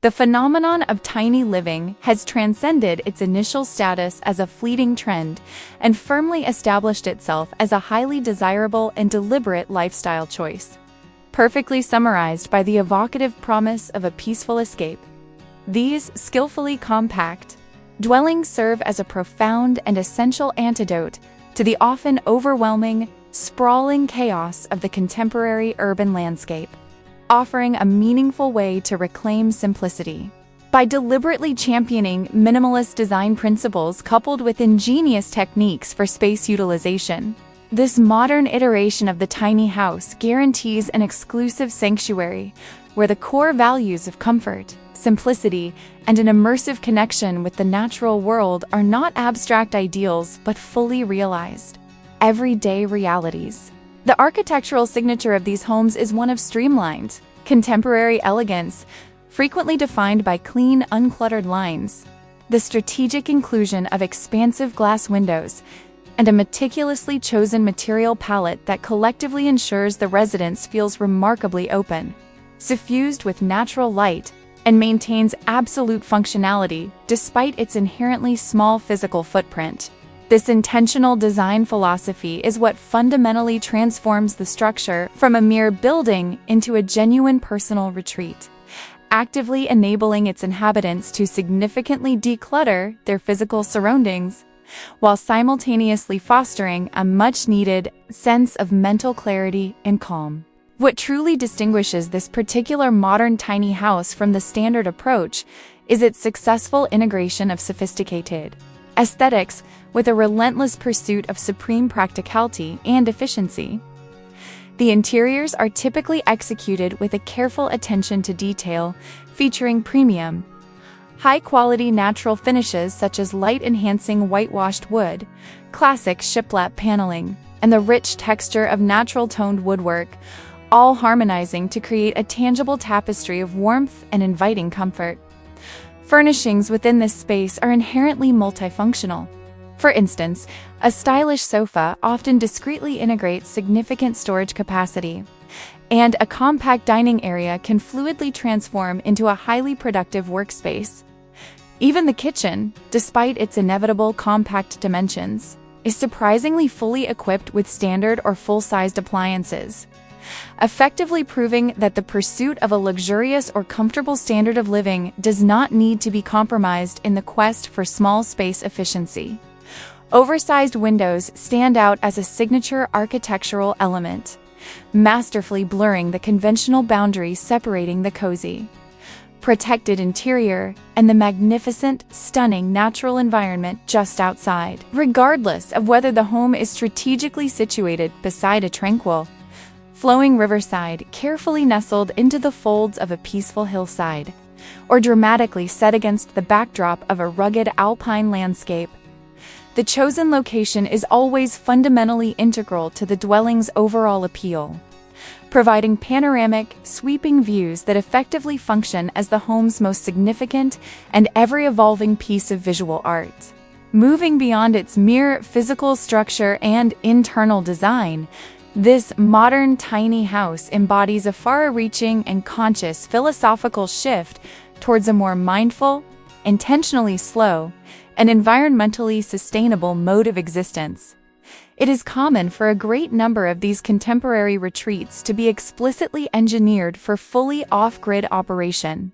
The phenomenon of tiny living has transcended its initial status as a fleeting trend and firmly established itself as a highly desirable and deliberate lifestyle choice. Perfectly summarized by the evocative promise of a peaceful escape, these skillfully compact dwellings serve as a profound and essential antidote to the often overwhelming, sprawling chaos of the contemporary urban landscape, offering a meaningful way to reclaim simplicity. By deliberately championing minimalist design principles coupled with ingenious techniques for space utilization, this modern iteration of the tiny house guarantees an exclusive sanctuary where the core values of comfort, simplicity, and an immersive connection with the natural world are not abstract ideals but fully realized, everyday realities. The architectural signature of these homes is one of streamlined, contemporary elegance, frequently defined by clean, uncluttered lines. The strategic inclusion of expansive glass windows and a meticulously chosen material palette that collectively ensures the residence feels remarkably open, suffused with natural light, and maintains absolute functionality despite its inherently small physical footprint. This intentional design philosophy is what fundamentally transforms the structure from a mere building into a genuine personal retreat, actively enabling its inhabitants to significantly declutter their physical surroundings, while simultaneously fostering a much-needed sense of mental clarity and calm. What truly distinguishes this particular modern tiny house from the standard approach is its successful integration of sophisticated aesthetics with a relentless pursuit of supreme practicality and efficiency. The interiors are typically executed with a careful attention to detail, featuring premium, high-quality natural finishes such as light-enhancing whitewashed wood, classic shiplap paneling, and the rich texture of natural-toned woodwork, all harmonizing to create a tangible tapestry of warmth and inviting comfort. Furnishings within this space are inherently multifunctional. For instance, a stylish sofa often discreetly integrates significant storage capacity, and a compact dining area can fluidly transform into a highly productive workspace. Even the kitchen, despite its inevitable compact dimensions, is surprisingly fully equipped with standard or full-sized appliances, effectively proving that the pursuit of a luxurious or comfortable standard of living does not need to be compromised in the quest for small space efficiency. Oversized windows stand out as a signature architectural element, masterfully blurring the conventional boundaries separating the cozy, protected interior and the magnificent, stunning natural environment just outside. Regardless of whether the home is strategically situated beside a tranquil, flowing riverside carefully nestled into the folds of a peaceful hillside, or dramatically set against the backdrop of a rugged alpine landscape, the chosen location is always fundamentally integral to the dwelling's overall appeal, providing panoramic, sweeping views that effectively function as the home's most significant and ever-evolving piece of visual art. Moving beyond its mere physical structure and internal design, this modern tiny house embodies a far-reaching and conscious philosophical shift towards a more mindful, intentionally slow, and environmentally sustainable mode of existence. It is common for a great number of these contemporary retreats to be explicitly engineered for fully off-grid operation,